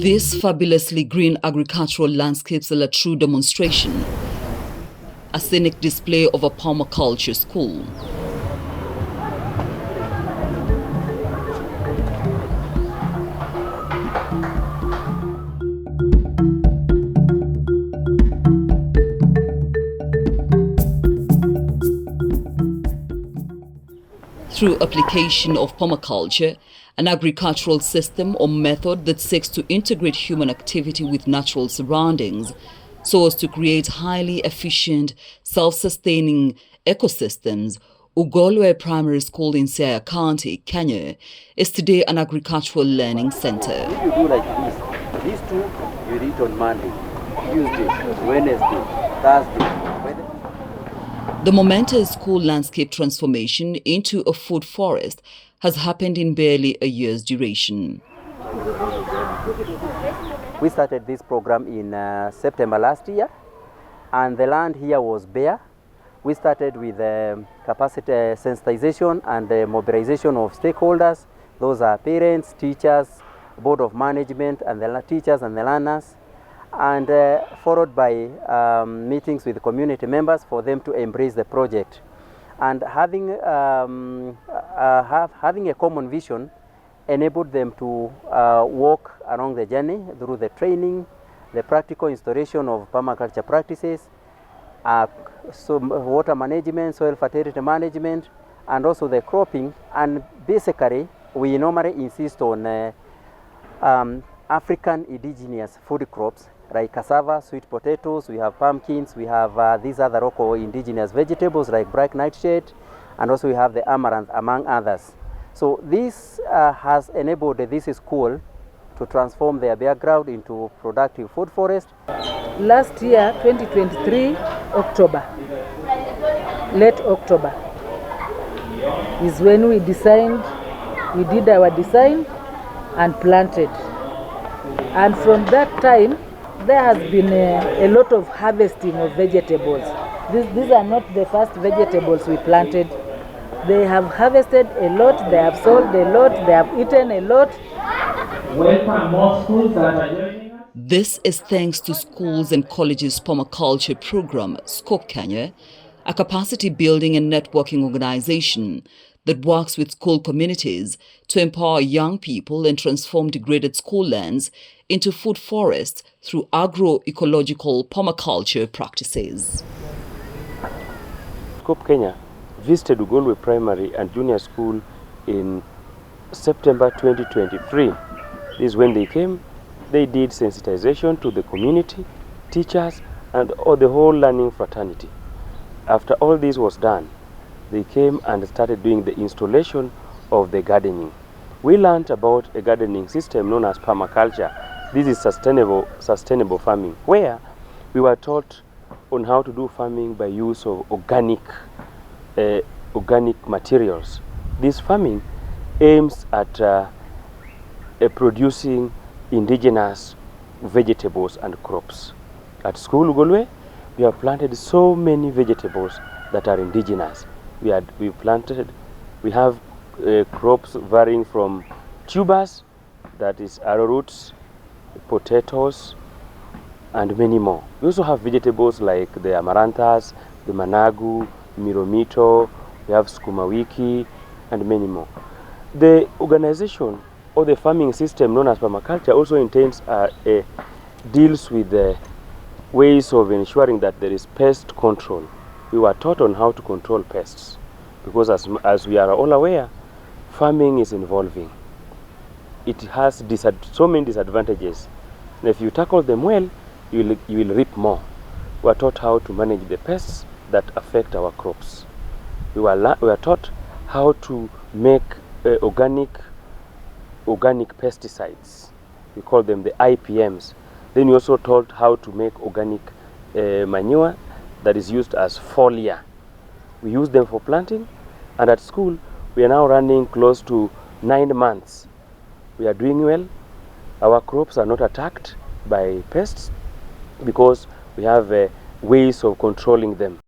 These fabulously green agricultural landscapes are a true demonstration, a scenic display of a permaculture school. Through application of permaculture, an agricultural system or method that seeks to integrate human activity with natural surroundings so as to create highly efficient, self-sustaining ecosystems, Ugolwe Primary School in Siaya County, Kenya, is today an agricultural learning center. If you do like this, these two you read on Monday, Tuesday, Wednesday, Thursday. The momentous school landscape transformation into a food forest has happened in barely a year's duration. We started this program in September last year, and the land here was bare. We started with capacity sensitization and mobilization of stakeholders. Those are parents, teachers, board of management, and the teachers and the learners, and followed by meetings with community members for them to embrace the project. And having a common vision enabled them to walk along the journey through the training, the practical installation of permaculture practices, so water management, soil fertility management, and also the cropping. And basically, we normally insist on African indigenous food crops like cassava, sweet potatoes, we have pumpkins, we have these other local indigenous vegetables like black nightshade, and also we have the amaranth, among others. So this has enabled this school to transform their bare ground into productive food forest. Last year, 2023, October, late October, is when we did our design and planted. And from that time, there has been a lot of harvesting of vegetables. These are not the first vegetables we planted. They have harvested a lot, they have sold a lot, they have eaten a lot. Welcome more schools that are joining us. This is thanks to schools and colleges' permaculture program, Scope Kenya, a capacity building and networking organization that works with school communities to empower young people and transform degraded school lands into food forests through agroecological permaculture practices. Scope Kenya visited Ugolwe Primary and Junior School in September 2023. This is when they came. They did sensitization to the community, teachers, and the whole learning fraternity. After all this was done, they came and started doing the installation of the gardening. We learned about a gardening system known as permaculture. This is sustainable farming, where we were taught on how to do farming by use of organic materials. This farming aims at producing indigenous vegetables and crops. At school Ugolwe, we have planted so many vegetables that are indigenous. We have crops varying from tubers, that is arrowroots, potatoes, and many more. We also have vegetables like the amaranthus, the managu, miromito, we have skumawiki, and many more. The organization or the farming system known as permaculture also deals with the ways of ensuring that there is pest control. We were taught on how to control pests because as we are all aware, farming is evolving. It has so many disadvantages. And if you tackle them well, you will reap more. We are taught how to manage the pests that affect our crops. We are taught how to make organic pesticides. We call them the IPMs. Then we also taught how to make organic manure that is used as foliar. We use them for planting, and at school we are now running close to 9 months. We are doing well. Our crops are not attacked by pests because we have ways of controlling them.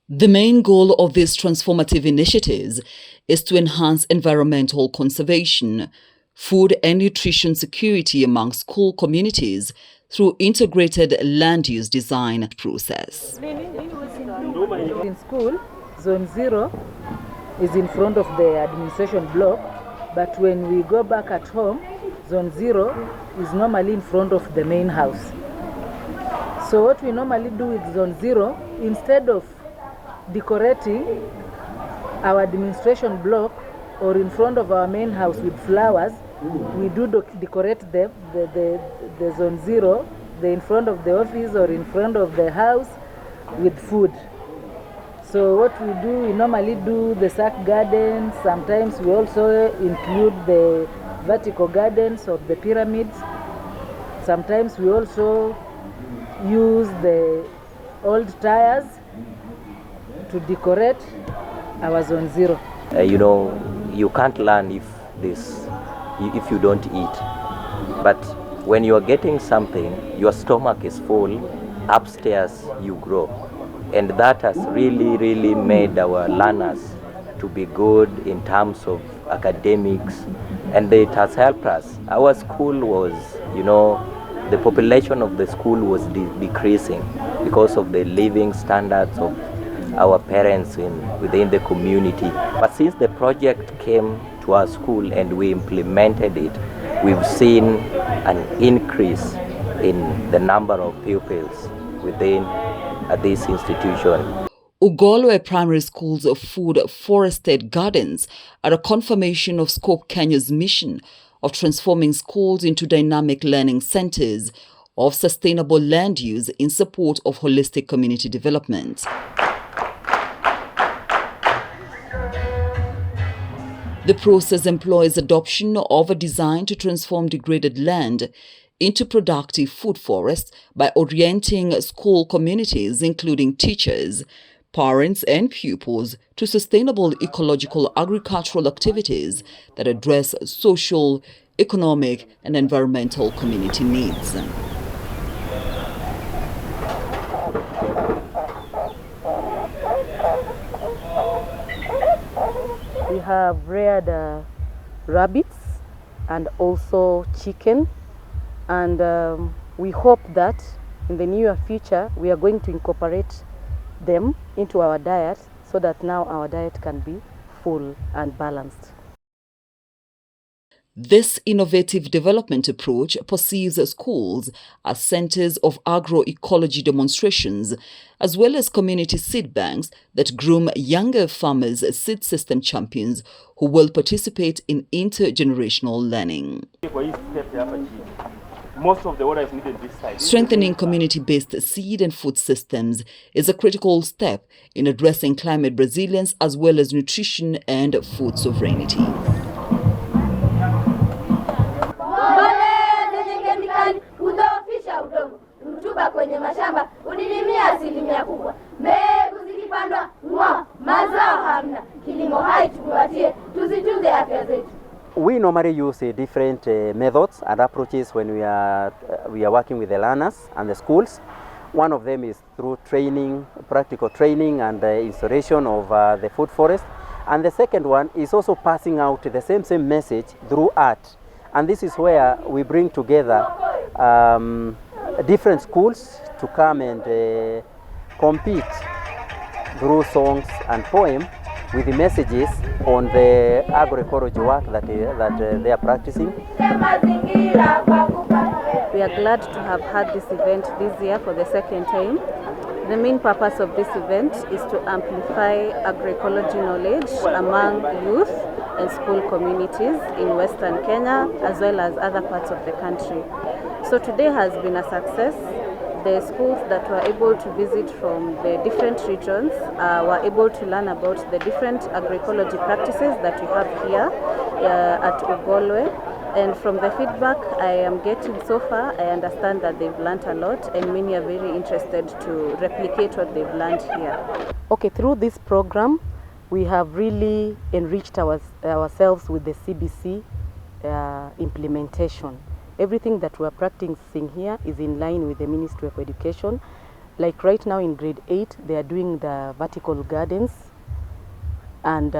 The main goal of these transformative initiatives is to enhance environmental conservation, food and nutrition security among school communities through integrated land use design process. In school, Zone 0 is in front of the administration block, but when we go back at home, Zone 0 is normally in front of the main house. So what we normally do with Zone 0, instead of decorating our administration block or in front of our main house with flowers, we do decorate the Zone 0, in front of the office or in front of the house with food. So what we do, we normally do the sack gardens. Sometimes we also include the vertical gardens of the pyramids. Sometimes we also use the old tires to decorate our Zone 0. You know, you can't learn if you don't eat. But when you are getting something, your stomach is full, upstairs you grow. And that has really made our learners to be good in terms of academics, and it has helped us. Our school was, you know, the population of the school was decreasing because of the living standards of our parents within the community. But since the project came to our school and we implemented it, we've seen an increase in the number of pupils within this institution. Ugolwe Primary School's food forested gardens are a confirmation of Scope Kenya's mission of transforming schools into dynamic learning centers of sustainable land use in support of holistic community development. The process employs adoption of a design to transform degraded land into productive food forests by orienting school communities, including teachers, parents and pupils, to sustainable ecological agricultural activities that address social, economic and environmental community needs. We have reared rabbits and also chicken, and we hope that in the near future we are going to incorporate them into our diet so that now our diet can be full and balanced. This innovative development approach perceives schools as centers of agroecology demonstrations, as well as community seed banks that groom younger farmers as seed system champions who will participate in intergenerational learning. Most of the water is needed this side. Strengthening community-based seed and food systems is a critical step in addressing climate resilience as well as nutrition and food sovereignty. We normally use different methods and approaches when we are working with the learners and the schools. One of them is through training, practical training and installation of the food forest. And the second one is also passing out the same message through art. And this is where we bring together different schools to come and compete through songs and poems with the messages on the agroecology work that they are practicing. We are glad to have had this event this year for the second time. The main purpose of this event is to amplify agroecology knowledge among youth and school communities in Western Kenya as well as other parts of the country. So today has been a success. The schools that were able to visit from the different regions were able to learn about the different agroecology practices that we have here at Ugolwe. And from the feedback I am getting so far, I understand that they've learned a lot and many are very interested to replicate what they've learned here. Okay, through this program, we have really enriched ourselves with the CBC implementation. Everything that we are practicing here is in line with the Ministry of Education. Like right now in grade 8, they are doing the vertical gardens and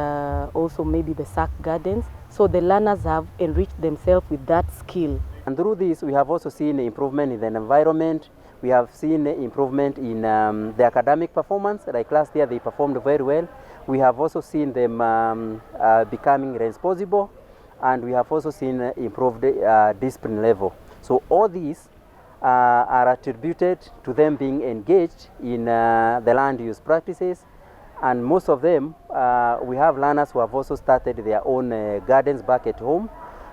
also maybe the sack gardens. So the learners have enriched themselves with that skill. And through this, we have also seen improvement in the environment. We have seen improvement in the academic performance. Like last year, they performed very well. We have also seen them becoming responsible, and we have also seen improved discipline level. So all these are attributed to them being engaged in the land use practices. And most of them, we have learners who have also started their own gardens back at home.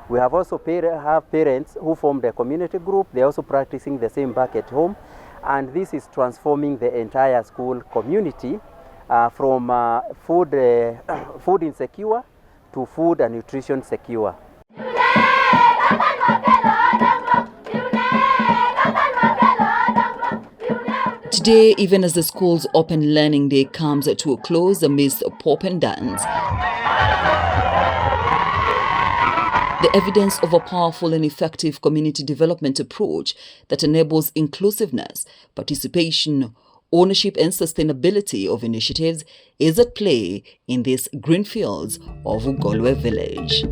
We have also have parents who formed a community group. They're also practicing the same back at home. And this is transforming the entire school community from food insecure to food and nutrition secure. Today, even as the school's open learning day comes to a close amidst pop and dance, the evidence of a powerful and effective community development approach that enables inclusiveness, participation, ownership and sustainability of initiatives is at play in these greenfields of Ugolwe village.